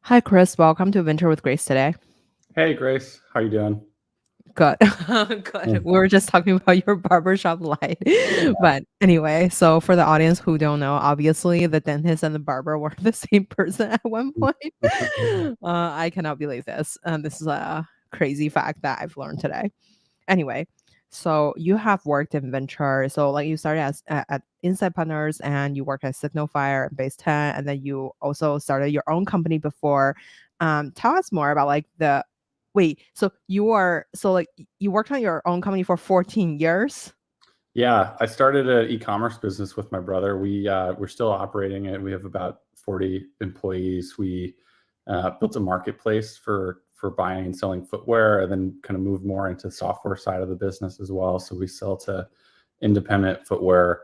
Hi, Chris. Welcome to Venture with Grace today. Hey, Grace. How you doing? Good. Good. We were just talking about your barbershop light. But anyway, so for the audience who don't know, obviously the dentist and the barber were the same person at one point. I cannot believe this. This is a crazy fact that I've learned today. Anyway, so you have worked in venture. So like you started as at Inside Partners and you work at Signal Fire and Base10, and then you also started your own company before. Tell us more about like the wait. So you worked on your own company for 14 years. Yeah, I started an e-commerce business with my brother. We're still operating it. We have about 40 employees. We built a marketplace for buying and selling footwear, and then kind of moved more into the software side of the business as well. So we sell to independent footwear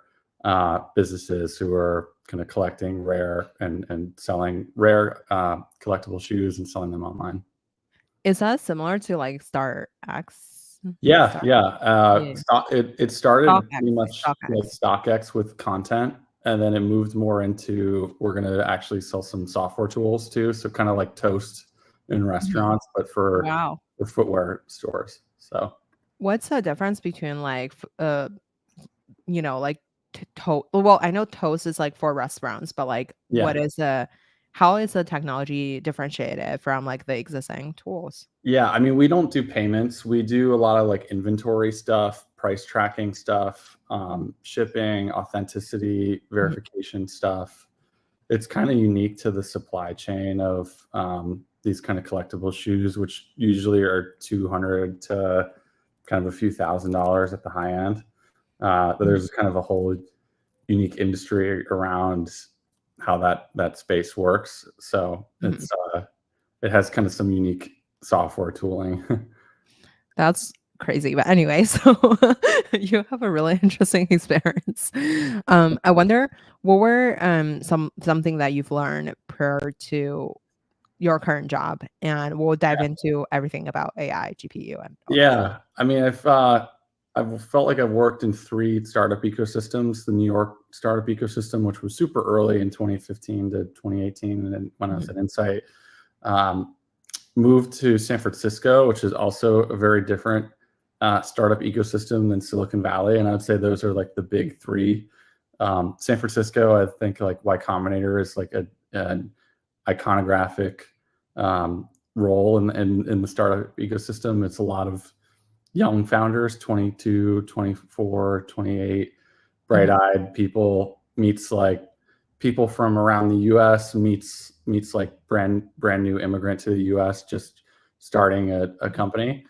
businesses who are kind of collecting rare and selling rare collectible shoes and selling them online. Is that similar to like StarX? Yeah, Star, yeah. yeah. It started StockX. pretty much like StockX. StockX with content, and then it moved more into we're going to actually sell some software tools too. So kind of like Toast in Mhm. restaurants, but for Wow. footwear stores. So What's the difference between like like well, I know Toast is like for restaurants, but like yeah, how is the technology differentiated from like the existing tools? yeah. I mean, we don't do payments. We do a lot of like inventory stuff, price tracking stuff, shipping, authenticity Mhm. verification stuff. It's kind of unique to the supply chain of these kind of collectible shoes, which usually are 200 to kind of a few $1,000s at the high end. But Mhm. there's kind of a whole unique industry around how that space works. So Mhm. it has kind of some unique software tooling. That's crazy. But anyway, so you have a really interesting experience. I wonder what were something that you've learned prior to your current job, and we'll dive into everything about AI, GPU, and all that. Yeah, I mean, I've felt like I've worked in three startup ecosystems: the New York startup ecosystem, which was super early in 2015 to 2018, and then when I was Mhm. at Insight, um, moved to San Francisco, which is also a very different startup ecosystem than Silicon Valley, and I would say those are like the big three. San Francisco, I think like Y Combinator is like an iconographic um, role in the startup ecosystem. It's a lot of young founders, 22, 24, 28, Mhm. bright-eyed people meets like people from around the US meets like brand new immigrant to the US just starting a company.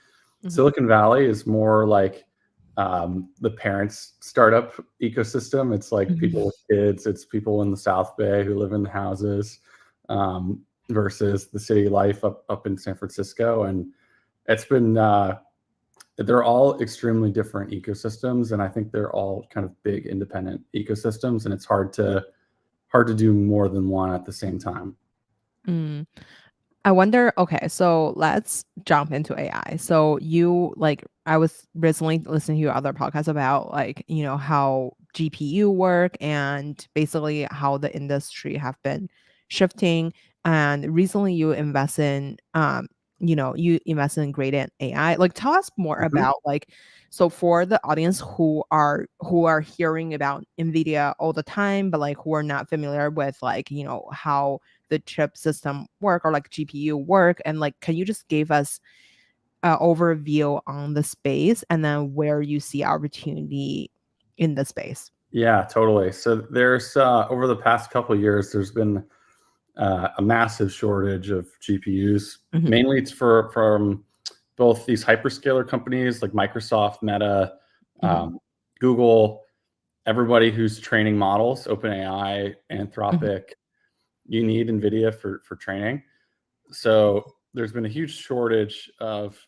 Mhm. Silicon Valley is more like the parents startup ecosystem. It's like Mhm. people with kids. It's people in the South Bay who live in the houses um, versus the city life up in San Francisco. And it's been they're all extremely different ecosystems, and I think they're all kind of big independent ecosystems, and it's hard to do more than one at the same time. Mm. I wonder, okay, so let's jump into AI. So you like I was recently listening to your other podcasts about like, how GPU work and basically how the industry have been shifting. And recently you invest in gradient AI. Like tell us more Mhm. about like so for the audience who are hearing about NVIDIA all the time, but like who are not familiar with like, how the chip system work or like GPU work, and like can you just give us an overview on the space and then where you see opportunity in the space? Yeah, totally. So there's over the past couple of years, there's been a massive shortage of GPUs. Mhm. Mainly, it's from both these hyperscaler companies like Microsoft, Meta, Mhm. Google, everybody who's training models, OpenAI, Mhm. Anthropic. You need NVIDIA for training. So there's been a huge shortage of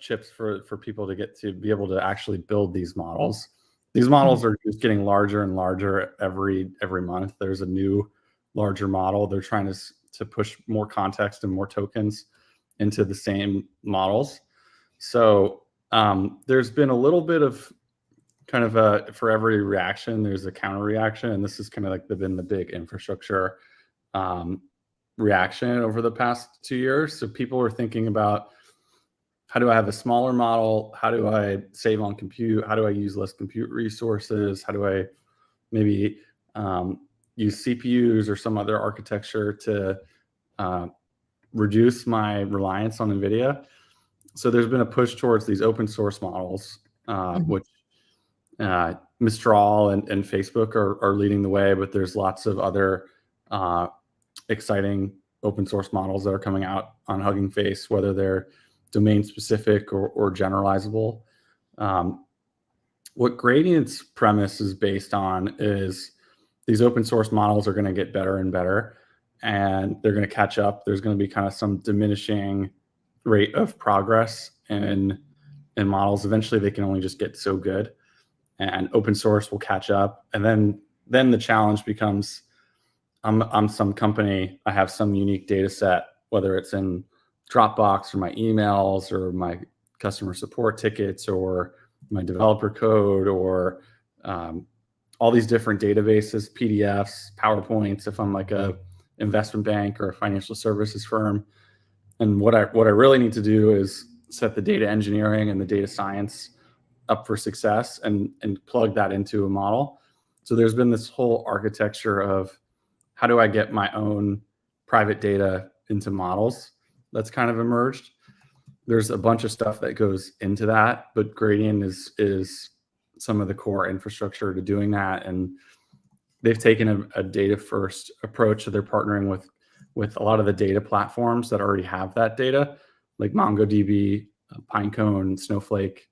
chips for people to get to be able to actually build these models. These Mhm. models are just getting larger and larger every month. There's a new larger model. They're trying to push more context and more tokens into the same models. So there's been a little bit of kind of for every reaction, there's a counter reaction, and this is kind of like been the big infrastructure um, reaction over the past 2 years. So people are thinking about, how do I have a smaller model? How do I save on compute? How do I use less compute resources? How do I maybe use CPUs or some other architecture to reduce my reliance on NVIDIA? So there's been a push towards these open source models, which Mistral and Facebook are leading the way, but there's lots of other exciting open source models that are coming out on Hugging Face, whether they're domain specific or generalizable. What Gradient's premise is based on is these open source models are going to get better and better, and they're going to catch up. There's going to be kind of some diminishing rate of progress in models. Eventually they can only just get so good, and open source will catch up. And then the challenge becomes, I'm some company, I have some unique data set, whether it's in Dropbox or my emails or my customer support tickets or my developer code or all these different databases, PDFs, PowerPoints, if I'm like a investment bank or a financial services firm. And what I really need to do is set the data engineering and the data science up for success and plug that into a model. So there's been this whole architecture of, how do I get my own private data into models that's kind of emerged. There's a bunch of stuff that goes into that, but Gradient is some of the core infrastructure to doing that. And they've taken a data first approach. So they're partnering with a lot of the data platforms that already have that data, like MongoDB, Pinecone, Snowflake,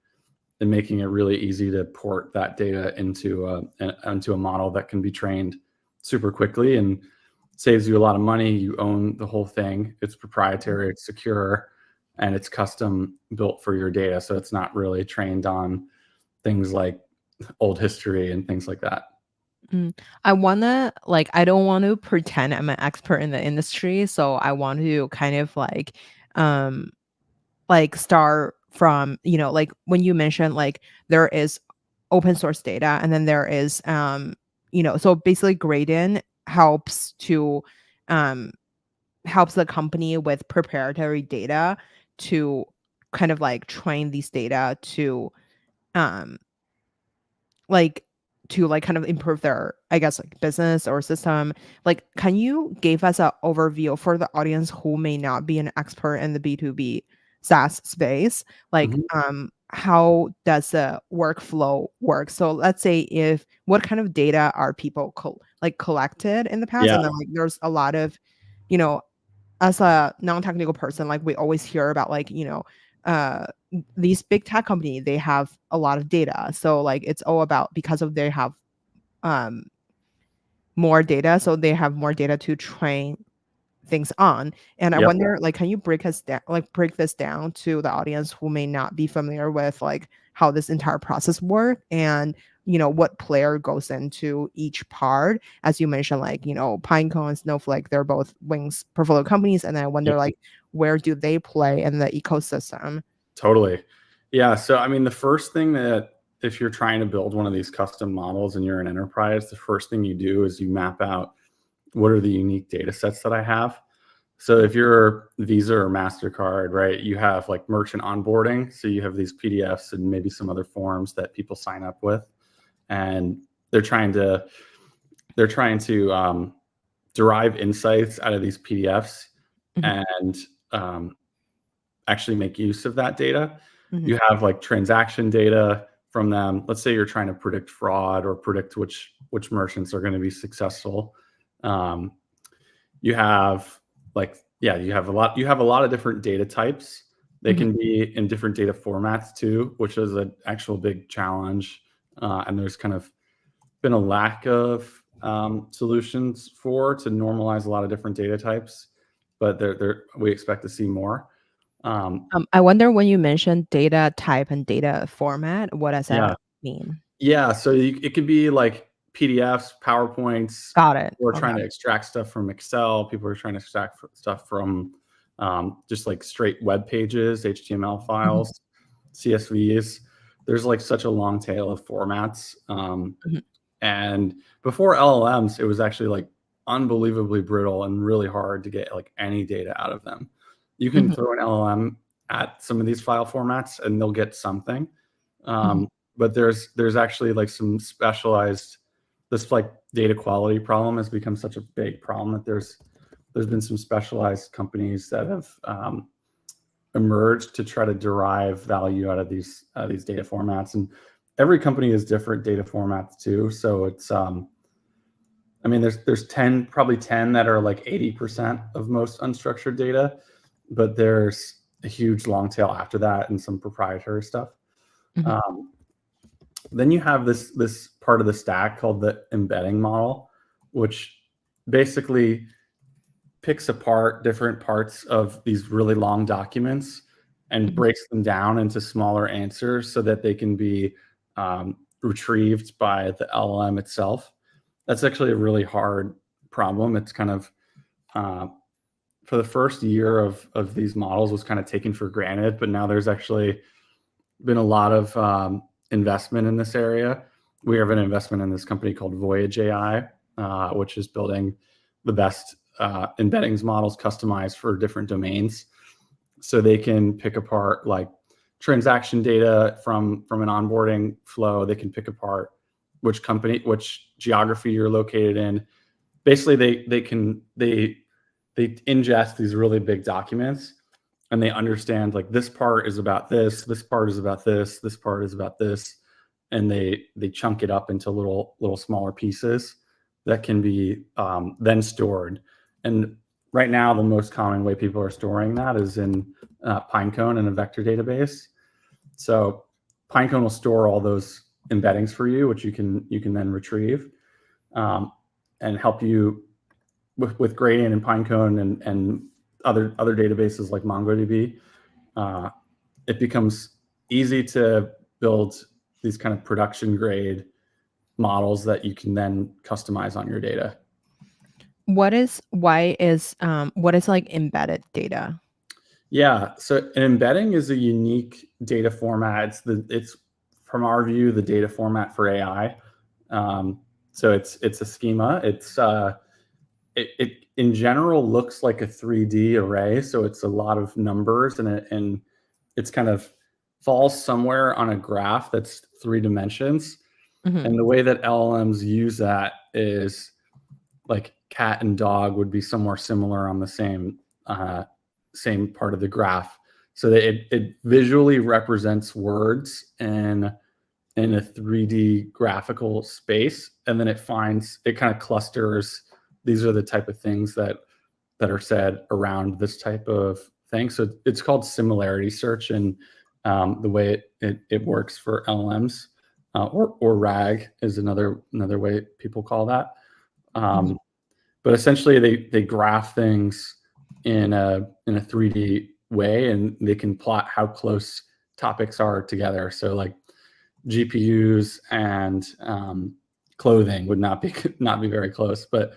and making it really easy to port that data into a model that can be trained super quickly and saves you a lot of money. You own the whole thing. It's proprietary, it's secure, and it's custom built for your data. So it's not really trained on things like old history and things like that. I don't want to pretend I'm an expert in the industry, so I want to kind of start from, like when you mentioned like there is open source data and then there is so basically Gradient helps the company with proprietary data to kind of like train these data to um kind of improve their, I guess, like business or system. Like, can you give us an overview for the audience who may not be an expert in the B2B SaaS space? Like, how does the workflow work? So let's say what kind of data are people collected in the past? Yeah. And then like there's a lot of, as a non-technical person, like we always hear about like, these big tech company, they have a lot of data. So like it's all about, because of they have more data, so they have more data to train things on. And I wonder, like, can you break this down to the audience who may not be familiar with like how this entire process works, and what player goes into each part? As you mentioned, like, Pinecone and Snowflake, they're both Wings portfolio companies, and I wonder like where do they play in the ecosystem? Totally. Yeah. So I mean, the first thing that, if you're trying to build one of these custom models and you're an enterprise, the first thing you do is you map out, what are the unique data sets that I have? So if you're Visa or MasterCard, right, you have like merchant onboarding. So you have these PDFs and maybe some other forms that people sign up with, and they're trying to derive insights out of these PDFs and actually make use of that data. You have like transaction data from them. Let's say you're trying to predict fraud or predict which merchants are going to be successful. You have you have a lot of different data types. They can be in different data formats too, which is an actual big challenge. And there's kind of been a lack of solutions to normalize a lot of different data types, but we expect to see more. I wonder, when you mentioned data type and data format, what does that mean? Yeah, so it could be like PDFs, PowerPoints. Got it. We're trying to extract stuff from Excel. People are trying to extract stuff from just like straight web pages, HTML files, CSVs. There's like such a long tail of formats. And before LLMs, it was actually like unbelievably brittle and really hard to get like any data out of them. You can throw an LLM at some of these file formats and they'll get something. But there's actually like some specialized, this like data quality problem has become such a big problem that there's been some specialized companies that have emerged to try to derive value out of these data formats. And every company has different data formats too. So it's I mean, there's probably 10 that are like 80% of most unstructured data, but there's a huge long tail after that and some proprietary stuff. Then you have this part of the stack called the embedding model, which basically picks apart different parts of these really long documents and breaks them down into smaller answers so that they can be retrieved by the LLM itself. That's actually a really hard problem. It's kind of for the first year of these models was kind of taken for granted, but now there's actually been a lot of investment in this area. We have an investment in this company called Voyage AI, which is building the best embeddings models customized for different domains. So they can pick apart like transaction data from an onboarding flow. They can pick apart which geography you're located in. Basically, they ingest these really big documents and they understand like this part is about this part is about this part is about this, and they chunk it up into little smaller pieces that can be then stored. And right now, the most common way people are storing that is in Pinecone in a vector database. So Pinecone will store all those embeddings for you, which you can then retrieve and help you with Gradient and Pinecone and other databases like MongoDB. It becomes easy to build these kind of production grade models that you can then customize on your data. What is like embedded data? Yeah, so an embedding is a unique data format. It's from our view the data format for AI. So it's a schema. It in general looks like a 3D array. So it's a lot of numbers and it's kind of falls somewhere on a graph that's 3 dimensions. And the way that LLMs use that is like cat and dog would be somewhere similar on the same part of the graph. So that it visually represents words in a 3D graphical space, and then it kind of clusters. These are the type of things that are said around this type of thing. So it's called similarity search, and the way it works for LLMs, or RAG is another way people call that. But essentially, they graph things in a 3D way, and they can plot how close topics are together. So like GPUs and clothing would not be very close, but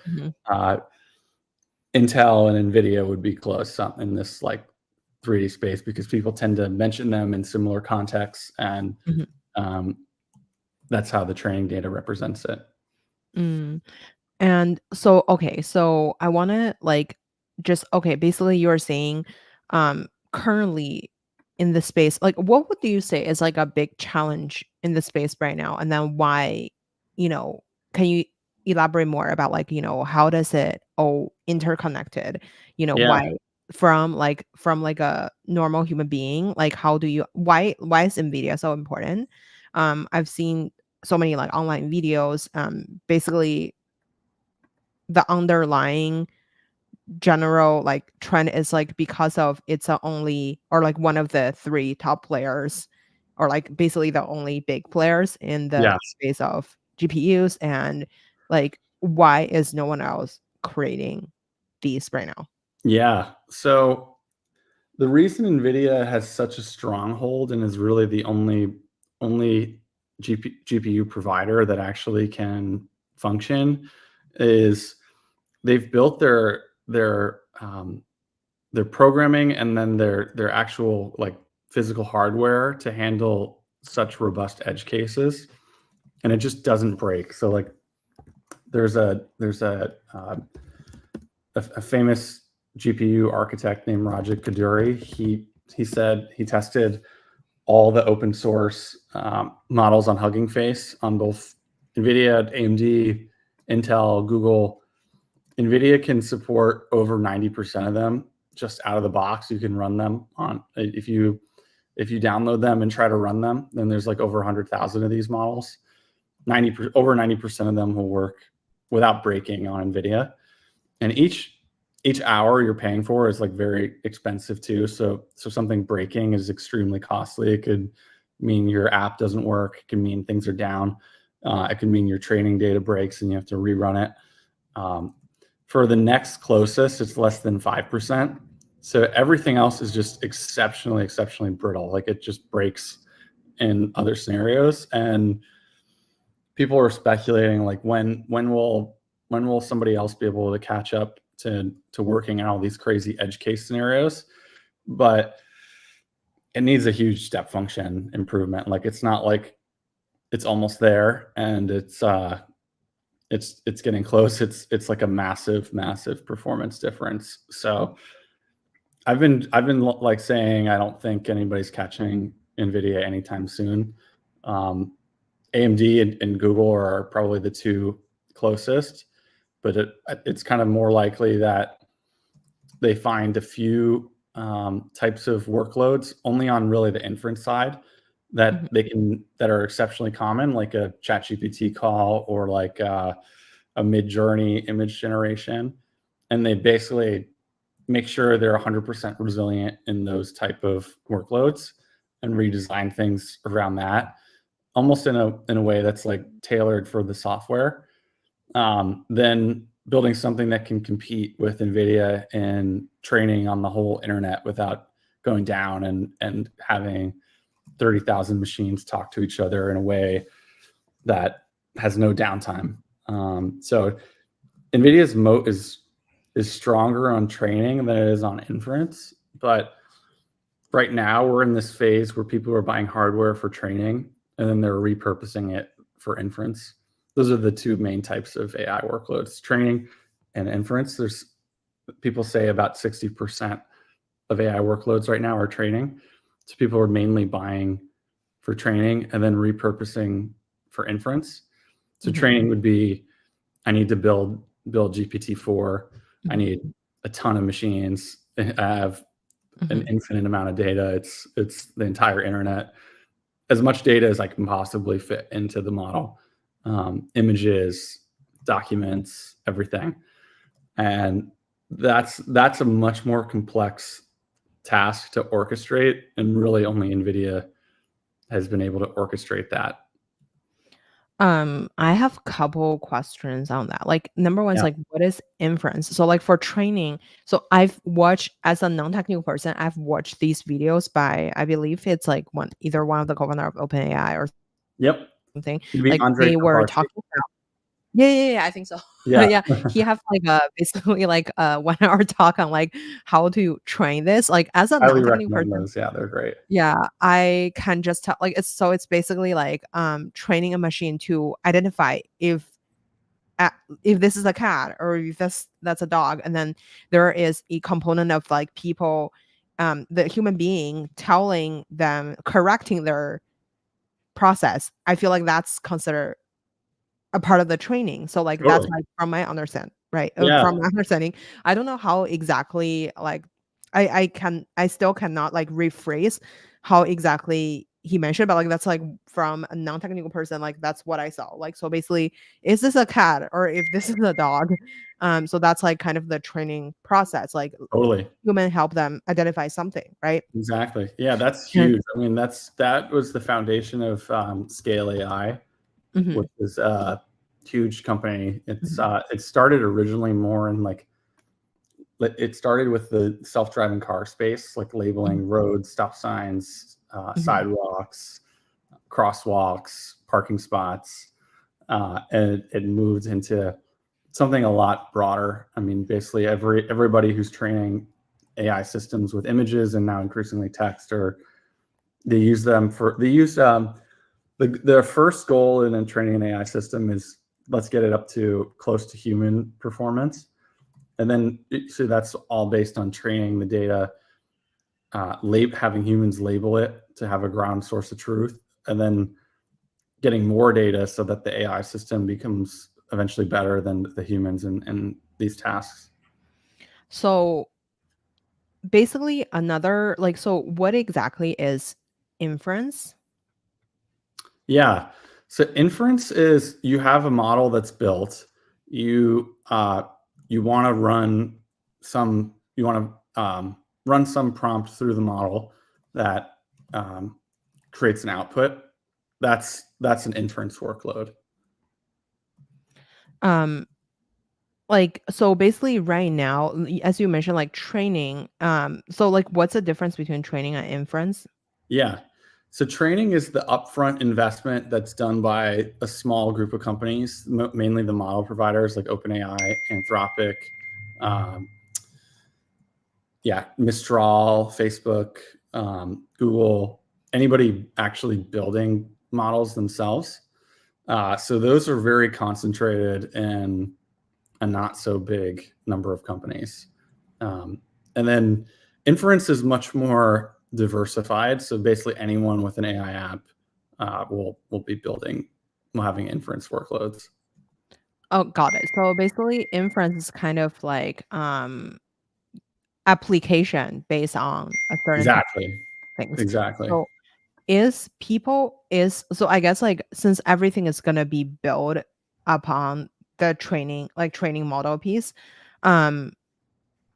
Intel and NVIDIA would be close in this like 3D space because people tend to mention them in similar contexts, and that's how the training data represents it. And so, okay, so I want to like basically you're saying currently in the space, like what would you say is like a big challenge in the space right now? And then why, can you elaborate more about like, how does it all interconnected? Why from like a normal human being, like why is NVIDIA so important? I've seen so many like online videos, basically the underlying general like trend is like because of it's only or like one of the 3 top players, or like basically the only big players in the space of GPUs, and like why is no one else creating these right now? Yeah, so the reason NVIDIA has such a stronghold and is really the only GPU provider that actually can function is they've built their programming and then their actual like physical hardware to handle such robust edge cases, and it just doesn't break. So like there's a famous GPU architect named Raja Kaduri. He said he tested all the open source models on Hugging Face on both NVIDIA, AMD, Intel, Google. NVIDIA can support over 90% of them just out of the box. You can run them on, if you download them and try to run them, then there's like over 100,000 of these models. Over 90% of them will work without breaking on NVIDIA. And each hour you're paying for is like very expensive too. So something breaking is extremely costly. It could mean your app doesn't work. It can mean things are down. It can mean your training data breaks and you have to rerun it. For the next closest, it's less than 5%. So everything else is just exceptionally brittle. Like it just breaks in other scenarios. And people are speculating like when will somebody else be able to catch up to working out all these crazy edge case scenarios? But it needs a huge step function improvement. Like it's not like it's almost there and it's getting close. It's like a massive performance difference. So I've been like saying I don't think anybody's catching NVIDIA anytime soon. AMD and Google are probably the two closest, but it's kind of more likely that they find a few types of workloads only on really the inference side that that are exceptionally common, like a ChatGPT call or like a Mid-Journey image generation, and they basically make sure they're 100% resilient in those type of workloads and redesign things around that, almost in a way that's like tailored for the software. Then building something that can compete with NVIDIA and training on the whole internet without going down and having 30,000 machines talk to each other in a way that has no downtime. So NVIDIA's moat is stronger on training than it is on inference. But right now we're in this phase where people are buying hardware for training and then they're repurposing it for inference. Those are the two main types of AI workloads, training and inference. There's people say about 60% of AI workloads right now are training. So people are mainly buying for training and then repurposing for inference. So training would be, I need to build GPT-4. I need a ton of machines. I have an infinite amount of data. It's the entire internet, as much data as I can possibly fit into the model. Images, documents, everything. And that's a much more complex task to orchestrate, and really only NVIDIA has been able to orchestrate that. I have a couple questions on that. Like number one is like, what is inference? So like for training, so I've watched, as a non-technical person, I've watched these videos by, I believe it's like either one of the co-founder of OpenAI or something. Like they were talking about. Yeah, I think so. Yeah, he have like basically like 1 hour talk on like how to train this. Like as a non-technical person, those. Yeah, they're great. Yeah, I can just tell like it's basically like training a machine to identify if this is a cat or if that's a dog, and then there is a component of like people, the human being telling them, correcting their process. I feel like that's considered a part of the training. So like that's like from my understanding, right? From my understanding, I don't know how exactly like I still cannot like rephrase how exactly he mentioned, but like that's like from a non-technical person, like that's what I saw. Like so basically, is this a cat or if this is a dog? So that's like kind of the training process. Like human help them identify something, right? Exactly. Yeah, that's huge. I mean, that was the foundation of Scale AI, which is a huge company. It started originally more in like, it started with the self-driving car space, like labeling roads, stop signs, sidewalks, crosswalks, parking spots, and it moved into something a lot broader. I mean, basically everybody who's training AI systems with images and now increasingly text, or they use their first goal in training an AI system is let's get it up to close to human performance. And then, so that's all based on training the data, having humans label it to have a ground source of truth, and then getting more data so that the AI system becomes eventually better than the humans in these tasks. So basically another, like, so what exactly is inference? Yeah. So inference is, you have a model that's built. You want to run some prompt through the model that creates an output. That's an inference workload. Like, so basically right now, as you mentioned, like training, so like what's the difference between training and inference? Yeah. So training is the upfront investment that's done by a small group of companies, mainly the model providers like OpenAI, Anthropic, Mistral, Facebook, Google, anybody actually building models themselves. So those are very concentrated in a not so big number of companies. And then inference is much more diversified. So basically anyone with an AI app will having inference workloads. Oh, got it. So basically inference is kind of like application based on a certain type Exactly. of things. Exactly. So so I guess like since everything is gonna be built upon the training model piece, um,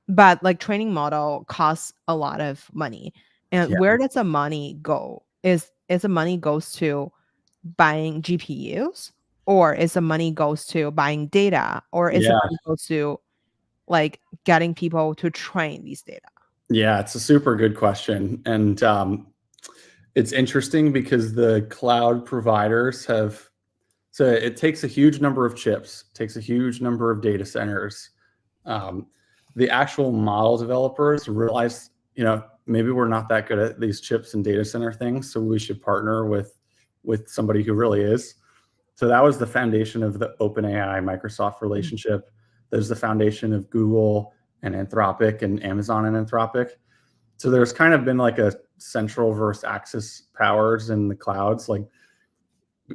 but like training model costs a lot of money. And Yeah. where does the money go? Is the money goes to buying GPUs, or is the money goes to buying data, or is the Yeah. money goes to like getting people to train these data? Yeah. It's a super good question. And it's interesting because the cloud providers so it takes a huge number of chips, takes a huge number of data centers. The actual model developers realize, maybe we're not that good at these chips and data center things, so we should partner with somebody who really is. So that was the foundation of the OpenAI Microsoft relationship. There's the foundation of Google and Anthropic and Amazon and Anthropic. So there's kind of been like a central versus axis powers in the clouds. Like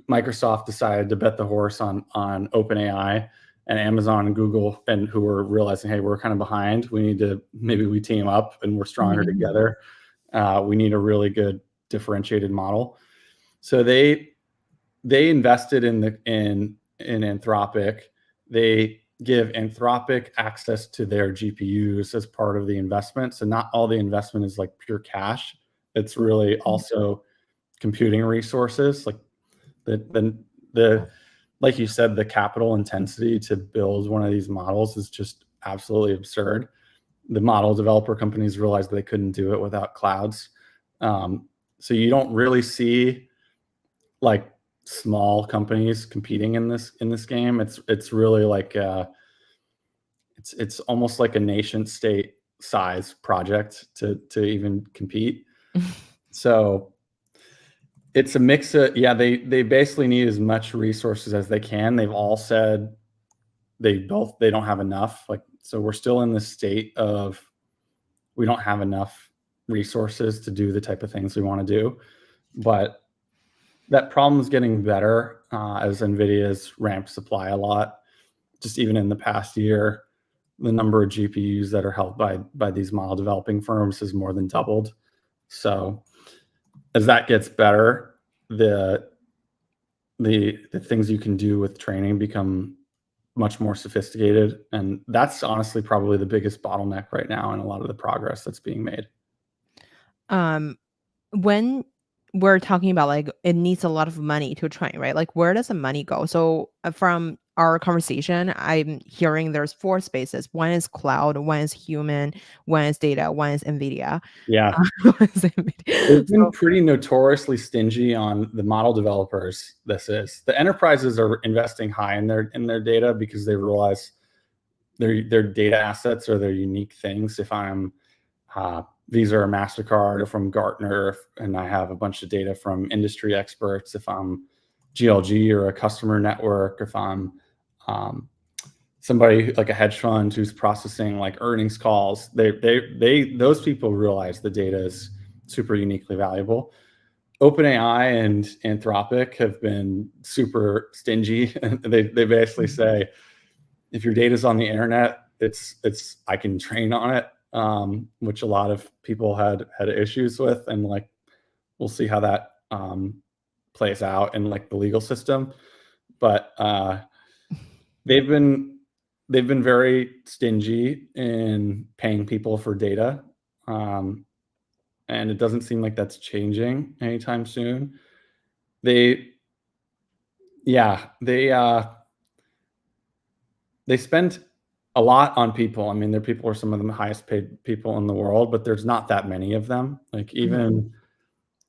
Microsoft decided to bet the horse on OpenAI, and Amazon and Google, and who were realizing, hey, we're kind of behind. Maybe we team up and we're stronger together. We need a really good differentiated model. So they invested in Anthropic. They give Anthropic access to their GPUs as part of the investment. So not all the investment is like pure cash. It's really also computing resources. Like like you said, the capital intensity to build one of these models is just absolutely absurd. The model developer companies realized they couldn't do it without clouds. So you don't really see like small companies competing in this game. It's really like it's almost like a nation state size project to even compete. So it's a mix of, they basically need as much resources as they can. They've all said they don't have enough. Like, so we're still in this state of, we don't have enough resources to do the type of things we want to do. But that problem is getting better as NVIDIA's ramped supply a lot. Just even in the past year, the number of GPUs that are held by these model developing firms has more than doubled. So as that gets better, the things you can do with training become much more sophisticated. And that's honestly probably the biggest bottleneck right now in a lot of the progress that's being made. When we're talking about like it needs a lot of money to train, right? Like where does the money go? So from our conversation, I'm hearing there's four spaces. One is cloud, one is human, one is data, one is NVIDIA. Yeah. They've been pretty notoriously stingy on the model developers. The enterprises are investing high in their data because they realize their data assets are their unique things. If I'm Visa or MasterCard or from Gartner, and I have a bunch of data from industry experts, if I'm GLG or a customer network, if I'm somebody like a hedge fund who's processing like earnings calls, those people realize the data is super uniquely valuable. OpenAI and Anthropic have been super stingy. they basically say, if your data's on the internet, I can train on it, which a lot of people had issues with, and like we'll see how that plays out in like the legal system. But they've been very stingy in paying people for data, and it doesn't seem like that's changing anytime soon. They spend a lot on people. I mean, their people are some of the highest paid people in the world, but there's not that many of them. Like even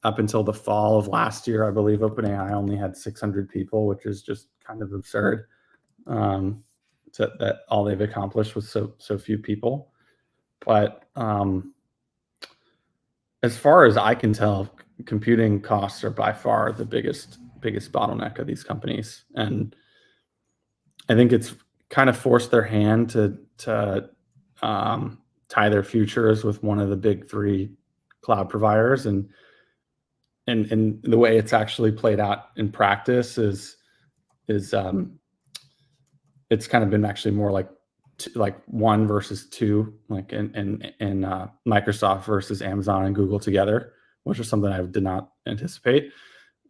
up until the fall of last year, I believe OpenAI only had 600 people, which is just kind of absurd. That all they've accomplished with so few people. But as far as I can tell, computing costs are by far the biggest bottleneck of these companies, and I think it's kind of forced their hand to tie their futures with one of the big three cloud providers, and the way it's actually played out in practice is it's kind of been actually more like one versus two, like in Microsoft versus Amazon and Google together, which is something I did not anticipate.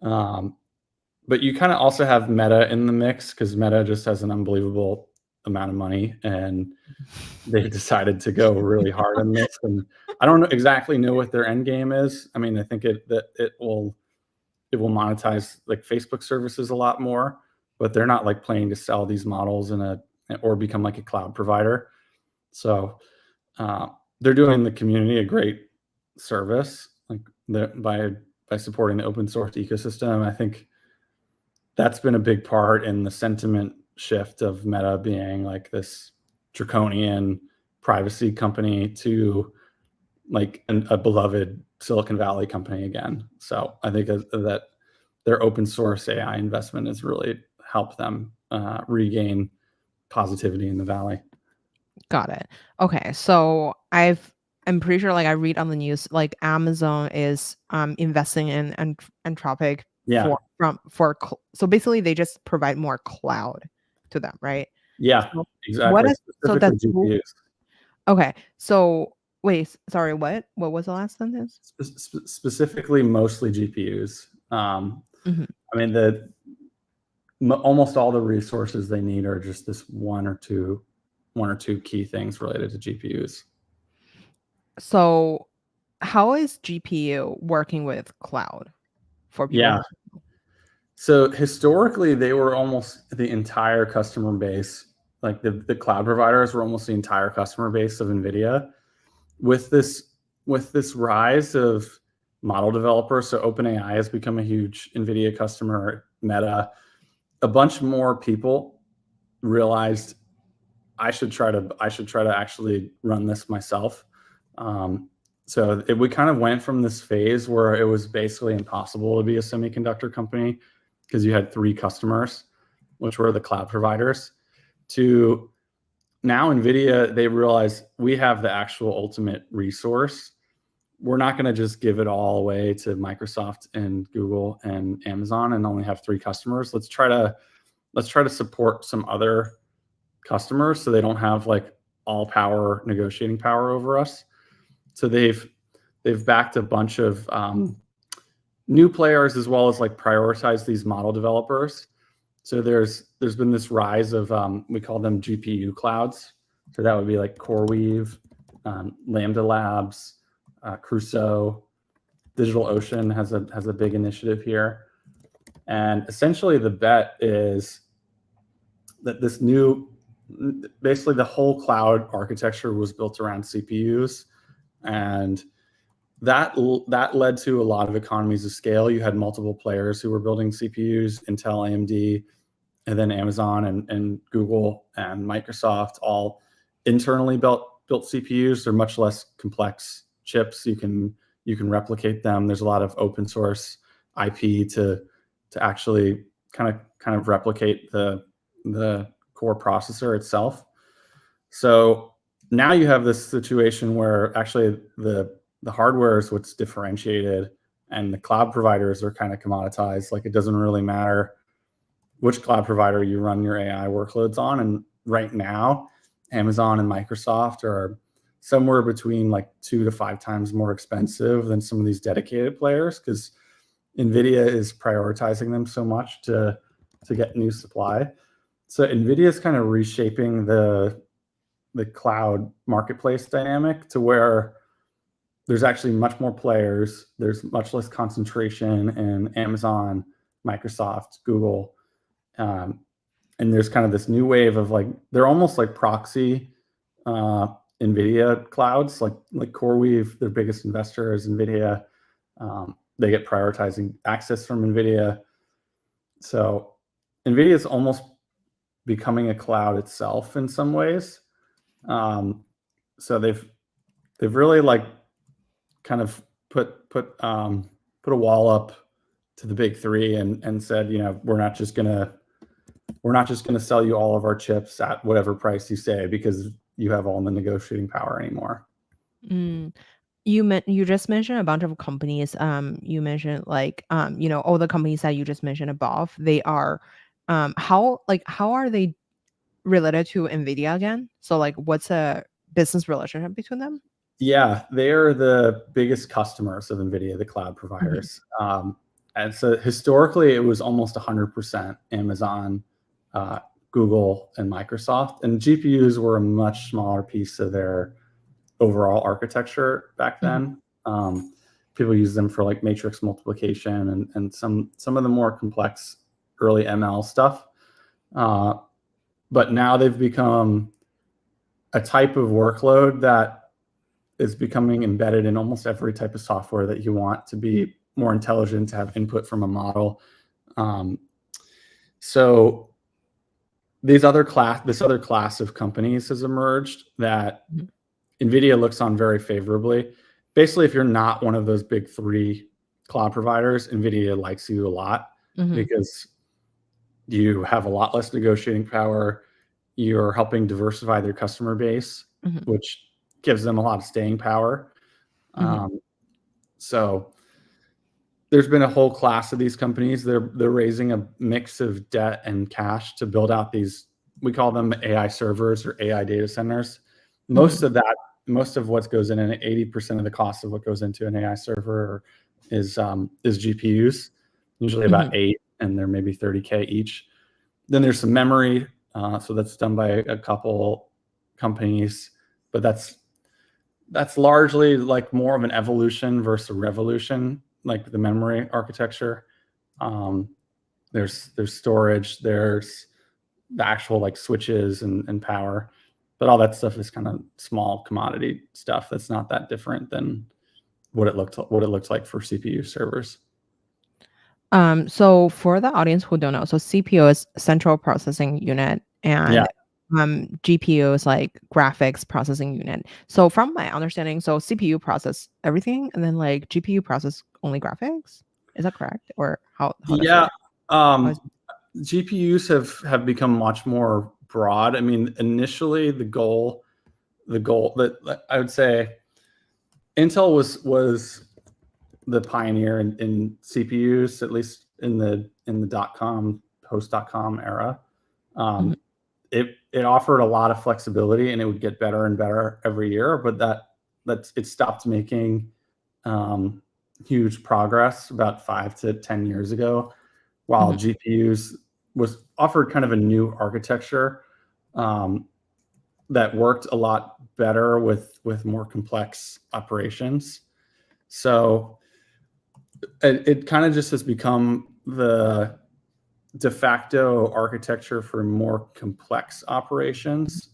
But you kind of also have Meta in the mix, because Meta just has an unbelievable amount of money, and they decided to go really hard on this. And I don't exactly know what their end game is. I mean, I think it will monetize like Facebook services a lot more, but they're not like planning to sell these models or become like a cloud provider. So they're doing the community a great service, like by supporting the open source ecosystem. I think that's been a big part in the sentiment shift of Meta being like this draconian privacy company to like a beloved Silicon Valley company again. So I think that their open source AI investment has really helped them regain positivity in the Valley. Got it. Okay, so I'm pretty sure, like I read on the news, like Amazon is investing in Anthropic so basically they just provide more cloud to them, right? Yeah, So exactly. that's GPUs. Okay. So wait, sorry, what was the last sentence? Specifically, mostly GPUs. I mean, almost all the resources they need are just this one or two key things related to GPUs. So how is GPU working with cloud for people? Yeah. So historically, they were almost the entire customer base. Like the cloud providers were almost the entire customer base of NVIDIA. With this rise of model developers, so OpenAI has become a huge NVIDIA customer, Meta, a bunch more people realized I should try to actually run this myself. So we kind of went from this phase where it was basically impossible to be a semiconductor company because you had three customers, which were the cloud providers, to now NVIDIA, they realize we have the actual ultimate resource. We're not going to just give it all away to Microsoft and Google and Amazon and only have three customers. Let's try to support some other customers so they don't have like all power negotiating power over us. So they've backed a bunch of new players, as well as like prioritize these model developers. So there's been this rise of we call them GPU clouds. So that would be like CoreWeave, Lambda Labs, Crusoe, DigitalOcean has a big initiative here. And essentially the bet is that basically the whole cloud architecture was built around CPUs, and that led to a lot of economies of scale. You had multiple players who were building CPUs, Intel, AMD, and then Amazon and Google and Microsoft all internally built CPUs. They're much less complex chips. You can replicate them. There's a lot of open source IP to actually kind of replicate the core processor itself. So now you have this situation where actually the hardware is what's differentiated, and the cloud providers are kind of commoditized. Like, it doesn't really matter which cloud provider you run your AI workloads on. And right now, Amazon and Microsoft are somewhere between like 2 to 5 times more expensive than some of these dedicated players, because NVIDIA is prioritizing them so much to get new supply. So NVIDIA is kind of reshaping the cloud marketplace dynamic to where there's actually much more players. There's much less concentration in Amazon, Microsoft, Google. And there's kind of this new wave of like, they're almost like proxy NVIDIA clouds, like CoreWeave, their biggest investor is NVIDIA. They get prioritizing access from NVIDIA. So NVIDIA is almost becoming a cloud itself in some ways. So they've really like kind of put a wall up to the big three and said, we're not just gonna sell you all of our chips at whatever price you say, because you have all the negotiating power anymore. You just mentioned a bunch of companies. You mentioned like all the companies that you just mentioned above. They are how are they related to NVIDIA again? So like, what's a business relationship between them? Yeah, they are the biggest customers of NVIDIA, the cloud providers. And so historically, it was almost 100% Amazon, Google, and Microsoft. And GPUs were a much smaller piece of their overall architecture back then. People use them for like matrix multiplication and some of the more complex early ML stuff. But now they've become a type of workload that is becoming embedded in almost every type of software that you want to be more intelligent, to have input from a model. So this other class of companies has emerged that NVIDIA looks on very favorably. Basically, if you're not one of those big three cloud providers, NVIDIA likes you a lot because you have a lot less negotiating power. You're helping diversify their customer base, which gives them a lot of staying power. So there's been a whole class of these companies. They're raising a mix of debt and cash to build out these, we call them AI servers or AI data centers. Most of what goes in, and 80% of the cost of what goes into an AI server is GPUs, usually about 8, and they're maybe $30K each. Then there's some memory, so that's done by a couple companies, but that's largely like more of an evolution versus a revolution, like the memory architecture. There's storage, there's the actual like switches and power, but all that stuff is kind of small commodity stuff that's not that different than what it looks like for CPU servers. So for the audience who don't know, so CPU is central processing unit, and GPU is like graphics processing unit. So from my understanding, so CPU process everything, and then like GPU process only graphics. Is that correct, or how does it GPUs have become much more broad. I mean, initially the goal that I would say Intel was the pioneer in CPUs, at least in the post.com era. It offered a lot of flexibility, and it would get better and better every year, but it stopped making huge progress about 5 to 10 years ago, while GPUs was offered kind of a new architecture that worked a lot better with more complex operations. So it kind of just has become the de facto architecture for more complex operations.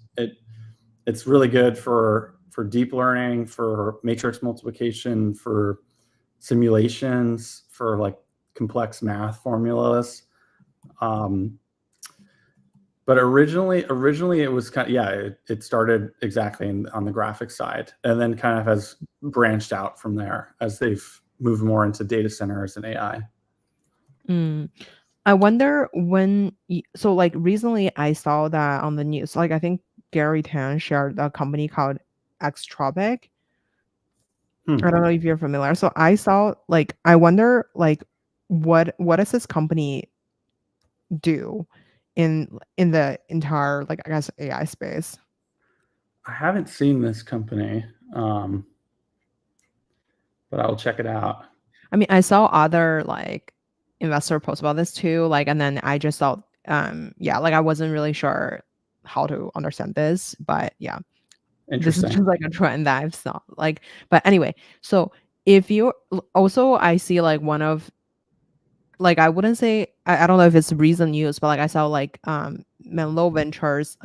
It's really good for deep learning, for matrix multiplication, for simulations, for like complex math formulas. But originally it was kind of, it started exactly on the graphics side, and then kind of has branched out from there as they've moved more into data centers and AI. I wonder so like recently I saw that on the news. Like I think Gary Tan shared a company called Xtropic. I don't know if you're familiar. So I saw like I wonder like what does this company do in the entire like I guess AI space? I haven't seen this company, but I will check it out. I mean, I saw other like investor posts about this too, like, and then I just thought, yeah, like I wasn't really sure how to understand this, but yeah, this is Interesting. just like a trend that I've saw. Like, but anyway, so if you also, I see like one of like I wouldn't say I don't know if it's recent news, but like I saw like Menlo Ventures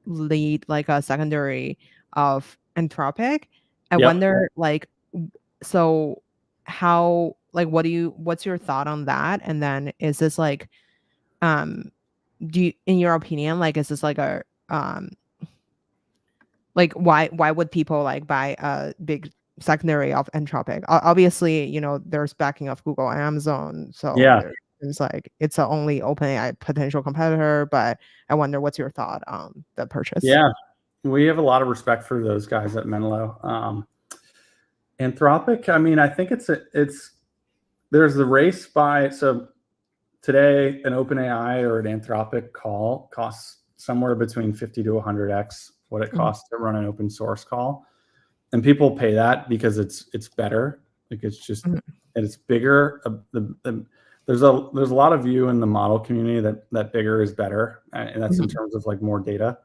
lead like a secondary of Anthropic. I Yep. wonder like so how like what's your thought on that? And then is this like um do you in your opinion like is this like a like why would people like buy a big secondary of Entropic? Obviously, you know, there's backing of Google and Amazon, so Yeah. it's like it's a only OpenAI potential competitor. But I wonder what's your thought on the purchase? Yeah. We have a lot of respect for those guys at Menlo. Anthropic, I mean, I think it's there's the race so today an OpenAI or an Anthropic call costs somewhere between 50 to 100x what it costs to run an open source call. And people pay that because it's better. Like it's just and it's bigger. There's a lot of view in the model community that bigger is better, and that's in terms of like more data.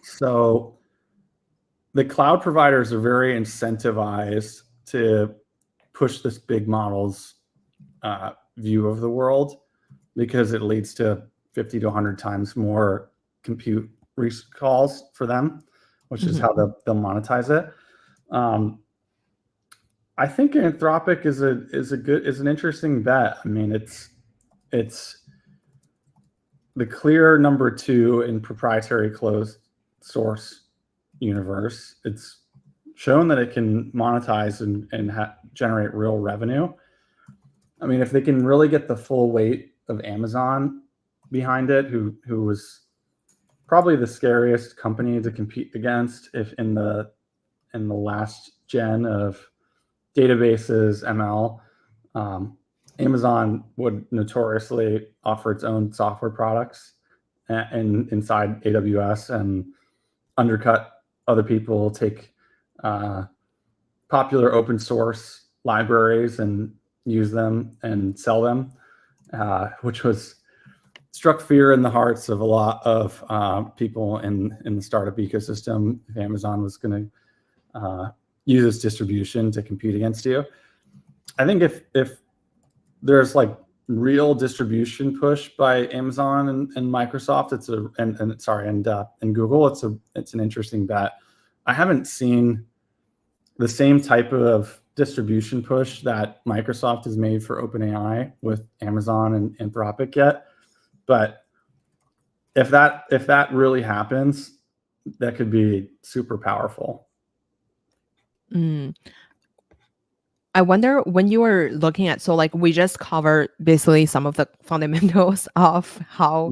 So the cloud providers are very incentivized to push this big models view of the world because it leads to 50 to 100 times more compute calls for them, which is how they'll monetize it. I think Anthropic is an interesting bet. I mean, it's the clear number 2 in proprietary closed source universe. It's shown that it can monetize and generate real revenue. I mean, if they can really get the full weight of Amazon behind it, who was probably the scariest company to compete against if in the last gen of databases, ML, Amazon would notoriously offer its own software products inside AWS and undercut other people, take popular open source libraries and use them and sell them, which struck fear in the hearts of a lot of people in the startup ecosystem. If Amazon was going to use its distribution to compete against you. I think if there's like real distribution push by Amazon and Microsoft, and Google, it's an interesting bet. I haven't seen the same type of distribution push that Microsoft has made for OpenAI with Amazon and Anthropic yet, but if that really happens, that could be super powerful. I wonder when you were looking at, so like we just covered basically some of the fundamentals of how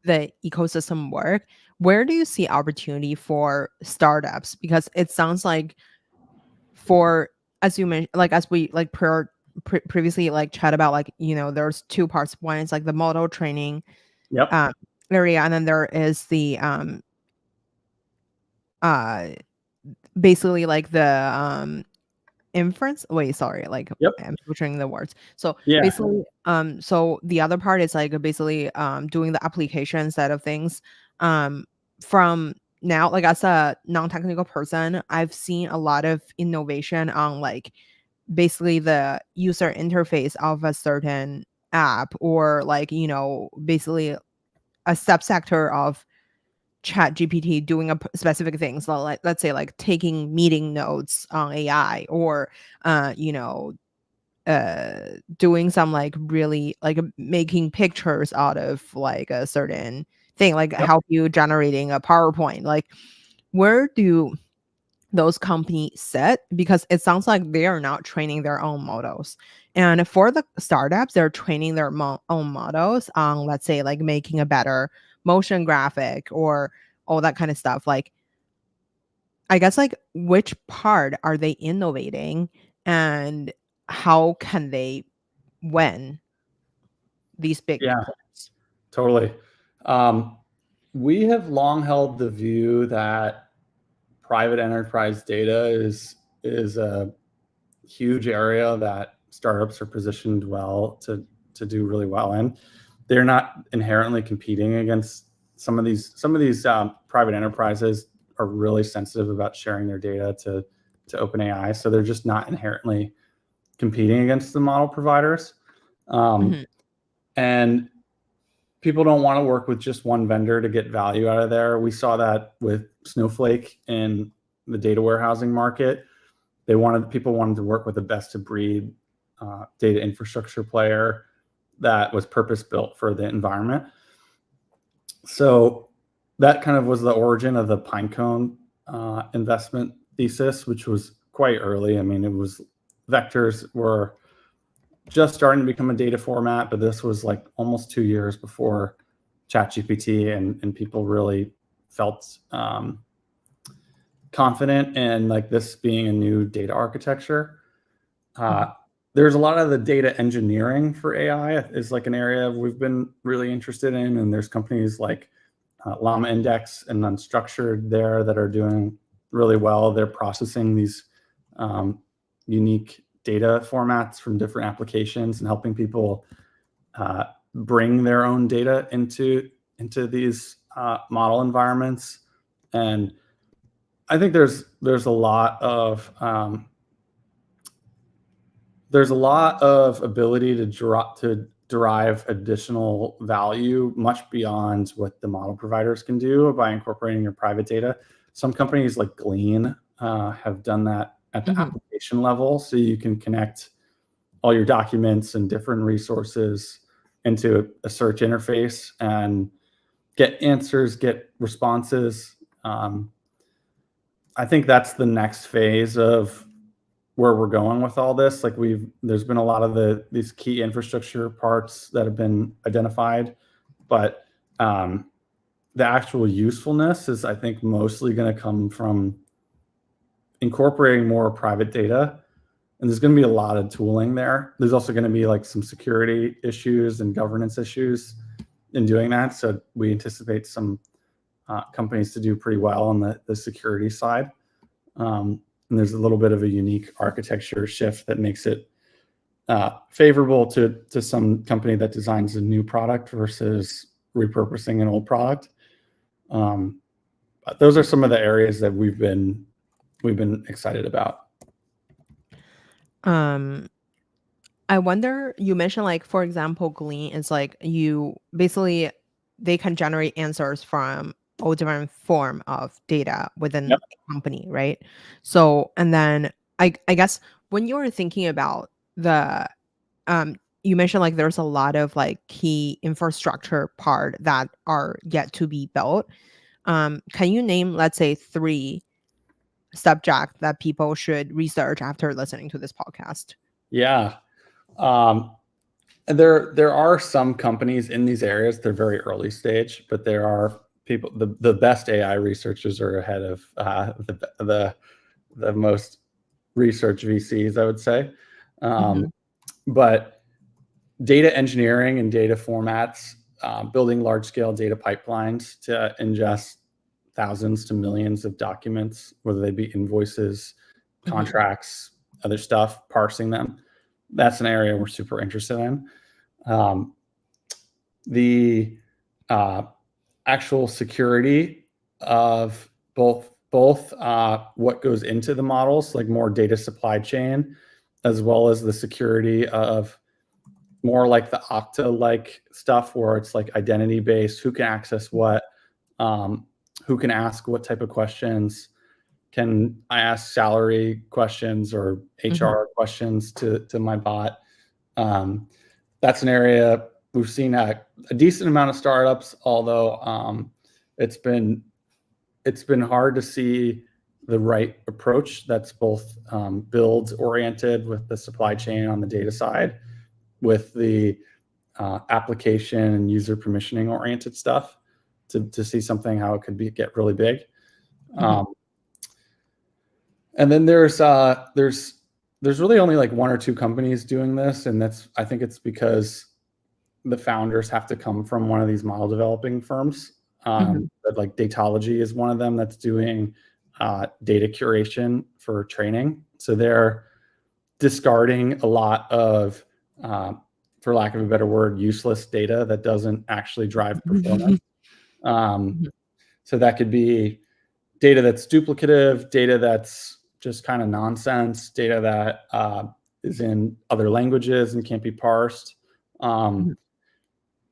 the ecosystem work. Where do you see opportunity for startups? Because it sounds like as you mentioned, like as we like previously like chat about, like, you know, there's two parts. One is like the model training area, and then there is the basically like the inference. Wait, sorry, like I'm butchering the words. So basically, so the other part is like basically doing the application side of things. From now, like as a non-technical person, I've seen a lot of innovation on like basically the user interface of a certain app, or like, you know, basically a subsector of chat GPT doing a specific thing. So like, let's say like taking meeting notes on AI, or you know, doing some like really like making pictures out of like a certain thing, like help you generating a PowerPoint. Like where do those companies sit, because it sounds like they are not training their own models. And for the startups, they're training their own models on, let's say, like making a better motion graphic or all that kind of stuff. Like, I guess, like, which part are they innovating, and how can they win these big Yeah, players? totally. We have long held the view that private enterprise data is a huge area that startups are positioned well to do really well in. They're not inherently competing against some of these private enterprises are really sensitive about sharing their data to OpenAI, so they're just not inherently competing against the model providers. And people don't want to work with just one vendor to get value out of there. We saw that with Snowflake in the data warehousing market. People wanted to work with a best of breed data infrastructure player that was purpose built for the environment. So that kind of was the origin of the Pinecone investment thesis, which was quite early. I mean, vectors were just starting to become a data format, but this was like almost 2 years before ChatGPT, and people really felt confident in like this being a new data architecture. There's a lot of the data engineering for AI is like an area we've been really interested in, and there's companies like Llama Index and Unstructured there that are doing really well. They're processing these unique data formats from different applications and helping people bring their own data into these model environments. And I think there's a lot of ability to derive additional value much beyond what the model providers can do by incorporating your private data. Some companies like Glean have done that at the application level, so you can connect all your documents and different resources into a search interface and get answers, get responses. I think that's the next phase of where we're going with all this. Like there's been a lot of these key infrastructure parts that have been identified, but the actual usefulness is, I think, mostly going to come from incorporating more private data. And there's going to be a lot of tooling there. There's also going to be like some security issues and governance issues in doing that. So we anticipate some companies to do pretty well on the security side. And there's a little bit of a unique architecture shift that makes it favorable to some company that designs a new product versus repurposing an old product. But those are some of the areas that we've been excited about. I wonder, you mentioned, like, for example, Glean is like, they can generate answers from all different form of data within a company, right? So, and then I guess when you were thinking about the you mentioned like there's a lot of like key infrastructure part that are yet to be built. Can you name, let's say, 3 subjects that people should research after listening to this podcast? Yeah. There are some companies in these areas. They're very early stage, but there are people. The best AI researchers are ahead of the most research VCs, I would say. But data engineering and data formats, building large scale data pipelines to ingest thousands to millions of documents, whether they be invoices, contracts, other stuff, parsing them. That's an area we're super interested in. The actual security of both what goes into the models, like more data supply chain, as well as the security of more like the Okta-like stuff where it's like identity based, who can access what, who can ask what type of questions. Can I ask salary questions or HR questions to my bot? That's an area we've seen a decent amount of startups, although it's been hard to see the right approach that's both build oriented with the supply chain on the data side, with the application and user permissioning oriented stuff to see something how it could get really big. And then there's really only like one or two companies doing this, and I think it's because the founders have to come from one of these model developing firms. But like Datology is one of them that's doing data curation for training. So they're discarding a lot of, for lack of a better word, useless data that doesn't actually drive performance. So that could be data that's duplicative, data that's just kind of nonsense, data that is in other languages and can't be parsed.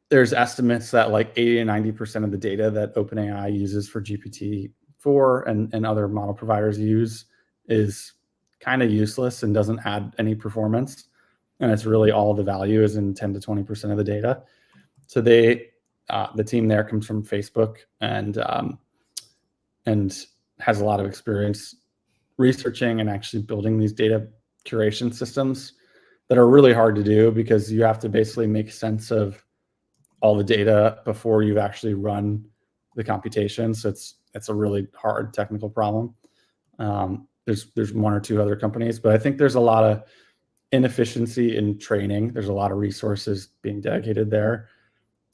There's estimates that like 80 to 90% of the data that OpenAI uses for GPT-4 and other model providers use is kind of useless and doesn't add any performance. And it's really all the value is in 10 to 20% of the data. So the team there comes from Facebook and has a lot of experience researching and actually building these data curation systems that are really hard to do because you have to basically make sense of all the data before you've actually run the computation. So it's a really hard technical problem. There's one or two other companies, but I think there's a lot of inefficiency in training. There's a lot of resources being dedicated there.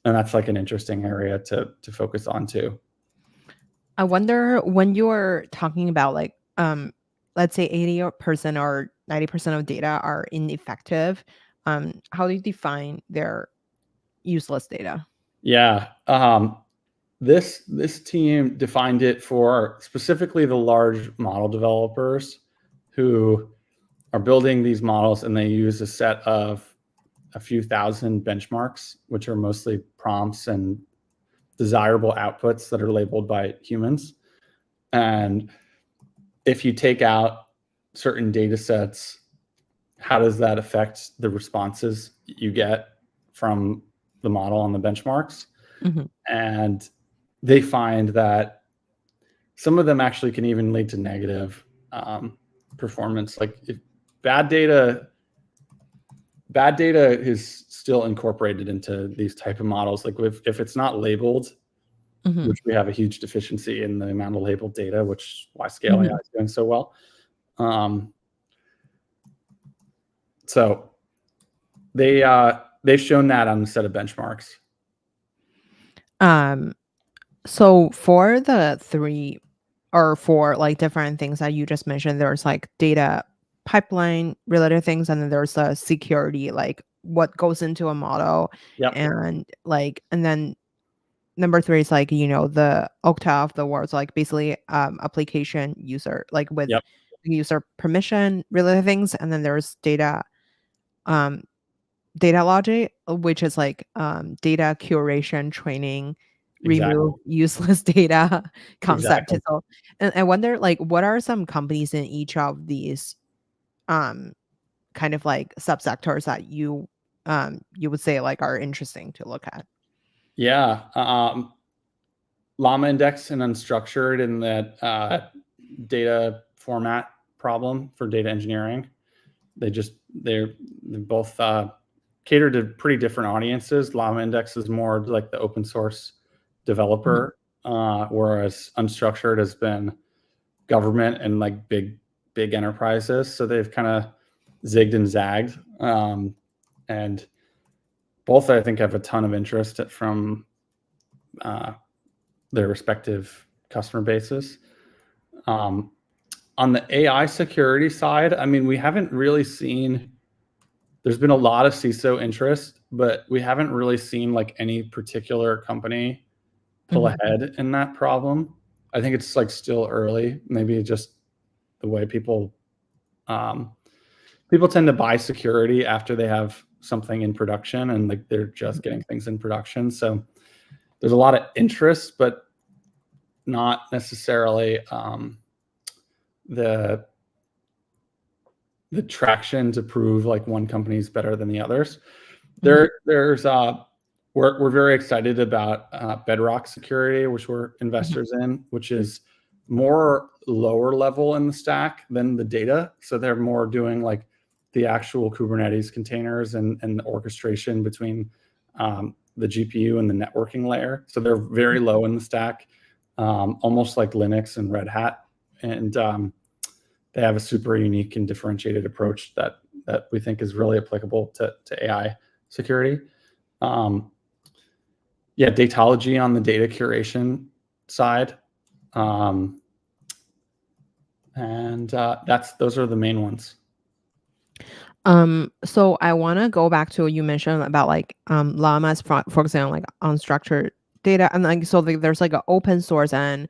And that's like an interesting area to focus on too. I wonder when you're talking about like, let's say 80% or 90% of data are ineffective, how do you define their useless data? Yeah. This team defined it for specifically the large model developers who are building these models, and they use a set of a few thousand benchmarks, which are mostly prompts and desirable outputs that are labeled by humans. And if you take out certain data sets, how does that affect the responses you get from the model on the benchmarks? And they find that some of them actually can even lead to negative performance. Like if bad data is still incorporated into these type of models. Like if it's not labeled, which we have a huge deficiency in the amount of labeled data, which why Scale AI is doing so well. So they've shown that on a set of benchmarks. So for the 3 or 4 like different things that you just mentioned, there's like data pipeline related things, and then there's the security, like what goes into a model. And then number 3 is like, the Okta of the world, like basically application user, like with user permission related things. And then there's data logic, which is like data curation, training, remove useless data concept. So, and I wonder, like, what are some companies in each of these kind of like subsectors that you would say like are interesting to look at? Llama Index and Unstructured in that data format problem for data engineering. They're both cater to pretty different audiences. Llama Index is more like the open source developer, whereas Unstructured has been government and like big enterprises. So they've kind of zigged and zagged, and both I think have a ton of interest from their respective customer bases. On the AI security side, I mean, we haven't really seen, there's been a lot of CISO interest, but we haven't really seen like any particular company pull ahead in that problem. I think it's like still early, maybe just the way people tend to buy security after they have something in production, and like they're just getting things in production. So there's a lot of interest, but not necessarily the traction to prove like one company is better than the others. We're very excited about Bedrock Security, which we're investors in, which is more lower level in the stack than the data. So they're more doing like the actual Kubernetes containers and the orchestration between the GPU and the networking layer. So they're very low in the stack, almost like Linux and Red Hat. And they have a super unique and differentiated approach that we think is really applicable to AI security. Yeah, datology on the data curation side. And those are the main ones. So I want to go back to what you mentioned about like llamas, for example, like unstructured data, and like so there's like an open source and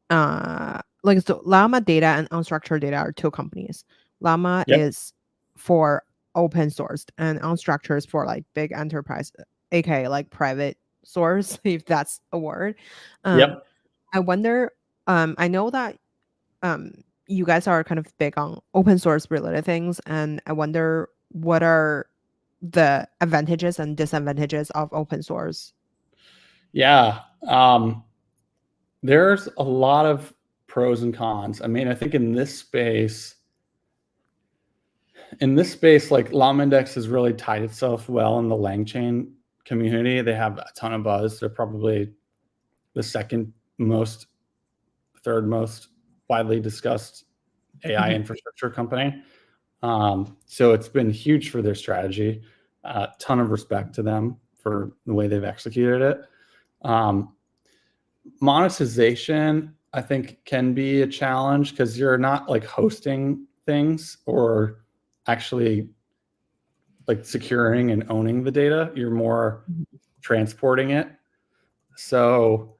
like so llama data and unstructured data are two companies. Llama Yep. is for open sourced and unstructured is for like big enterprise, aka like private source, if that's a word. Yep. I wonder, I know that you guys are kind of big on open source related things, and I wonder what are the advantages and disadvantages of open source. Yeah. There's a lot of pros and cons. I mean, I think in this space, like LlamaIndex has really tied itself well in the LangChain community. They have a ton of buzz. They're probably the second most, third most widely discussed AI infrastructure company. So it's been huge for their strategy. Ton of respect to them for the way they've executed it. Monetization, I think, can be a challenge because you're not like hosting things or actually like securing and owning the data. You're more transporting it. So,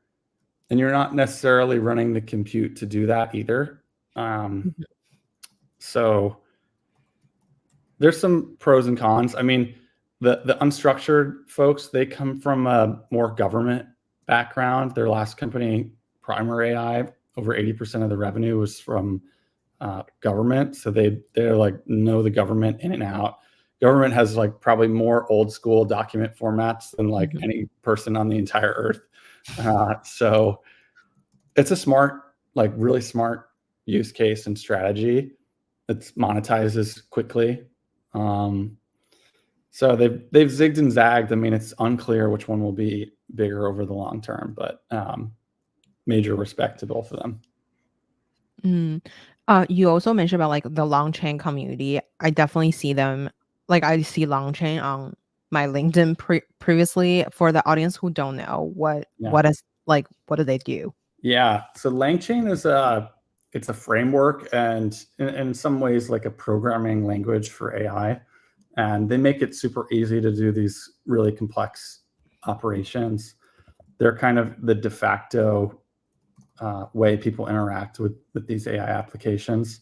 and you're not necessarily running the compute to do that either. So there's some pros and cons. I mean, the unstructured folks, they come from a more government background. Their last company, Primer AI, over 80% of the revenue was from government. So they're like know the government in and out. Government has like probably more old school document formats than like any person on the entire earth. So it's a smart, like really smart use case and strategy. It monetizes quickly. So they've zigged and zagged. I mean, it's unclear which one will be bigger over the long term, but major respect to both of them. You also mentioned about like the LangChain community. I definitely see them. Like I see LangChain on my LinkedIn previously. For the audience who don't know, what is like, what do they do? Yeah, so LangChain is it's a framework and in some ways like a programming language for AI. And they make it super easy to do these really complex operations. They're kind of the de facto way people interact with these AI applications.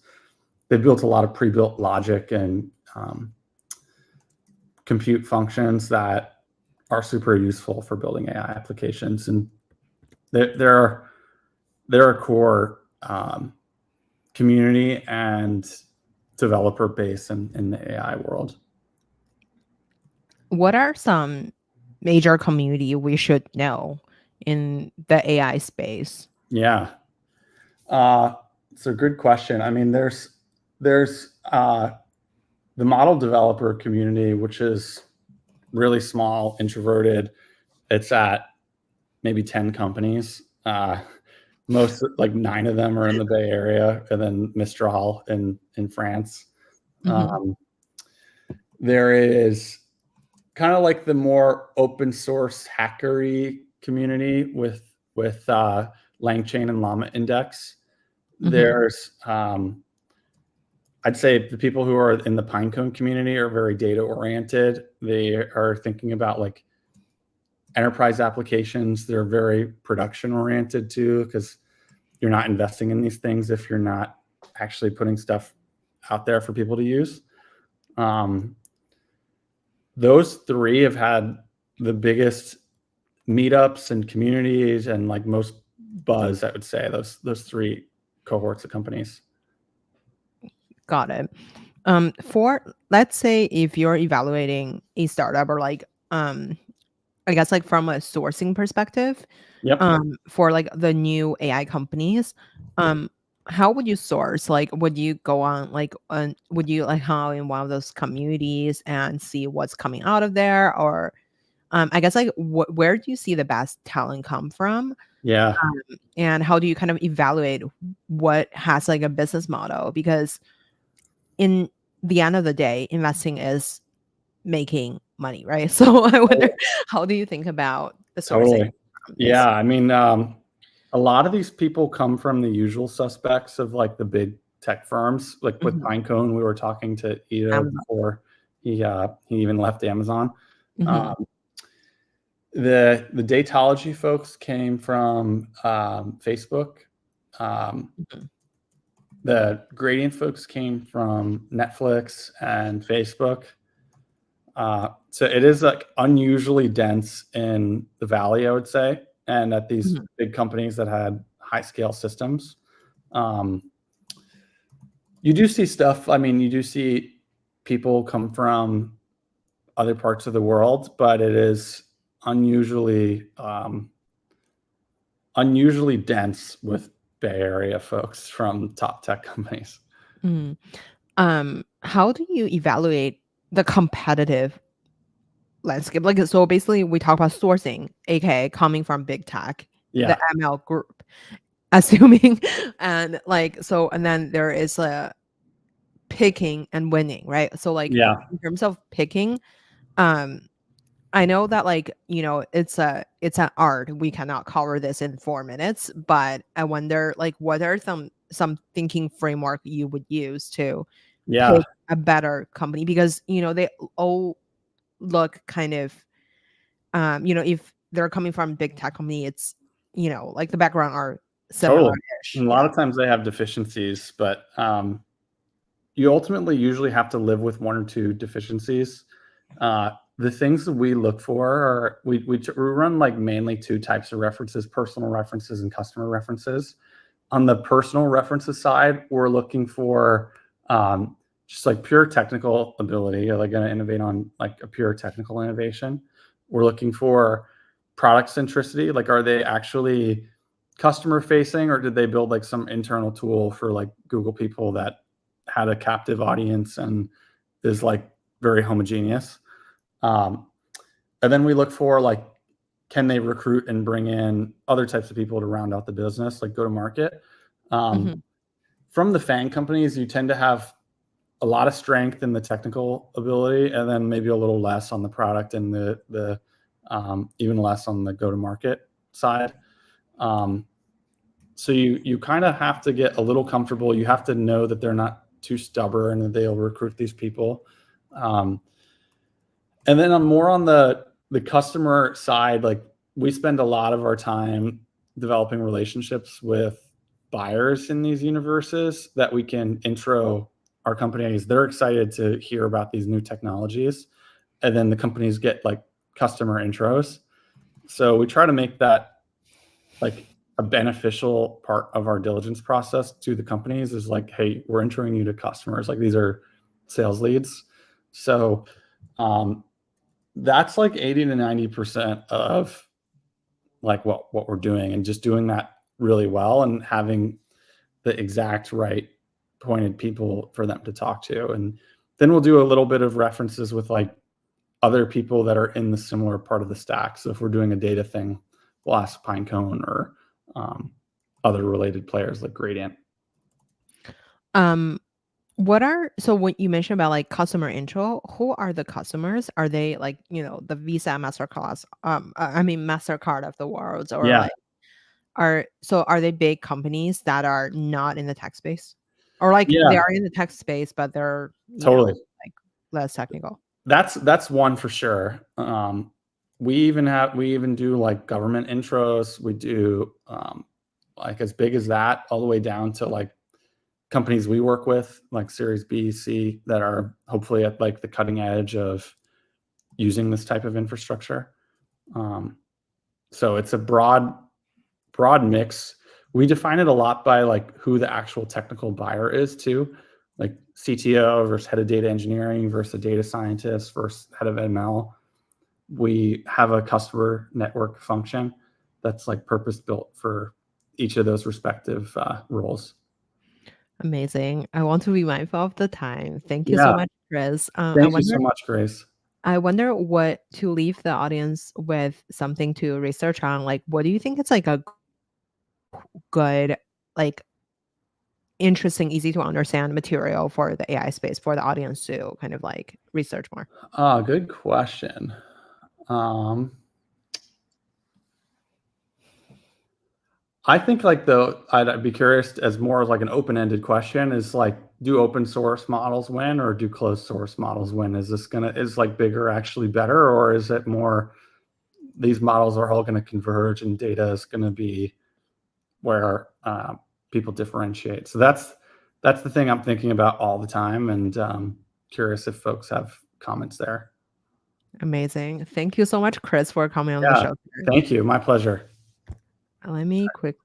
They built a lot of pre-built logic and compute functions that are super useful for building AI applications. And they're a core community and developer base in the AI world. What are some major community we should know in the AI space? Yeah, it's a good question. I mean, there's the model developer community, which is really small, introverted. It's at maybe 10 companies. Most like 9 of them are in the Bay Area, and then Mistral in France. There is kind of like the more open source hackery community with LangChain and LlamaIndex. There's I'd say the people who are in the Pinecone community are very data oriented. They are thinking about like enterprise applications. They're very production oriented too, because you're not investing in these things if you're not actually putting stuff out there for people to use. Those three have had the biggest meetups and communities and like most buzz, I would say, those three cohorts of companies. Got it. For let's say if you're evaluating a startup or like I guess like from a sourcing perspective, Yep. for like the new AI companies, How would you source? Like, would you go on would you like hang out in one of those communities and see what's coming out of there? Or I guess like where do you see the best talent come from? Yeah, And how do you kind of evaluate what has like a business model? Because in the end of the day, investing is making money, right? So I wonder, how do you think about the sourcing totally. from this? Yeah, I mean, a lot of these people come from the usual suspects of like the big tech firms. Like with Mhm. Pinecone, we were talking to Ito Amazon. before he even left Amazon. Mhm. Um, the datology folks came from Facebook. Um, Mhm. the gradient folks came from Netflix and Facebook. So it is like unusually dense in the valley, I would say, and at these Mhm. big companies that had high scale systems. Um, you do see stuff. I mean, you do see people come from other parts of the world, but it is unusually unusually dense with Bay Area folks from top tech companies. Mm. How do you evaluate the competitive landscape? Like, so basically, we talk about sourcing, aka coming from big tech, the Yeah, ML group, assuming, and like, so, and then there is a picking and winning, right? So, like, yeah, in terms of picking, um, I know that like, it's an art. We cannot cover this in 4 minutes, but I wonder like what are some thinking framework you would use to yeah, pick a better company because they all look kind of if they're coming from big tech company, it's like the background are totally. similar-ish. And a lot Yeah. of times they have deficiencies, but you ultimately usually have to live with one or two deficiencies. The things that we look for are we run like mainly two types of references: personal references and customer references. On the personal references side, we're looking for just like pure technical ability. Are they going to innovate on like a pure technical innovation? We're looking for product centricity. Like, are they actually customer facing, or did they build like some internal tool for like Google people that had a captive audience and is like very homogeneous? Um, and then we look for like, can they recruit and bring in other types of people to round out the business, like go to market? Um, Mhm. from the FANG companies, you tend to have a lot of strength in the technical ability, and then maybe a little less on the product and the even less on the go to market side. Um, so you kind of have to get a little comfortable. You have to know that they're not too stubborn and they'll recruit these people. Um, and then I'm more on the customer side. Like, we spend a lot of our time developing relationships with buyers in these universes that we can intro our companies. They're excited to hear about these new technologies, and then the companies get like customer intros. So we try to make that like a beneficial part of our diligence process to the companies is like, hey, we're introing you to customers. Like, these are sales leads. So um, that's like 80 to 90% of like what we're doing, and just doing that really well and having the exact right pointed people for them to talk to. And then we'll do a little bit of references with like other people that are in the similar part of the stack. So if we're doing a data thing, we'll ask Pinecone or um, other related players like Gradient. Um, so when you mentioned about like customer intro, who are the customers? Are they like, the Visa, Masterclass, I mean Mastercard of the world, or Yeah, like are they big companies that are not in the tech space? Or like they yeah, are in the tech space, but they're, totally. like less technical. That's one for sure. We even do like government intros. We do like as big as that, all the way down to like companies we work with, like Series B, C, that are hopefully at like the cutting edge of using this type of infrastructure. Um, so it's a broad mix. We define it a lot by like who the actual technical buyer is too, like CTO versus head of data engineering versus a data scientist versus head of ML. We have a customer network function that's like purpose built for each of those respective roles. Amazing. I want to be mindful of the time. Thank you so much, Chris. Thank you so much, Grace. I wonder what to leave the audience with, something to research on. Like, what do you think it's like a good, like, interesting, easy to understand material for the AI space for the audience to kind of like research more? Good question. I think like I'd be curious, as more of like an open-ended question, is like, do open source models win or do closed source models win? Is like bigger actually better, or is it more these models are all going to converge and data is going to be where people differentiate? So that's the thing I'm thinking about all the time, and curious if folks have comments there. Amazing. Thank you so much, Chris, for coming on the show today. Thank you. My pleasure. Let me quickly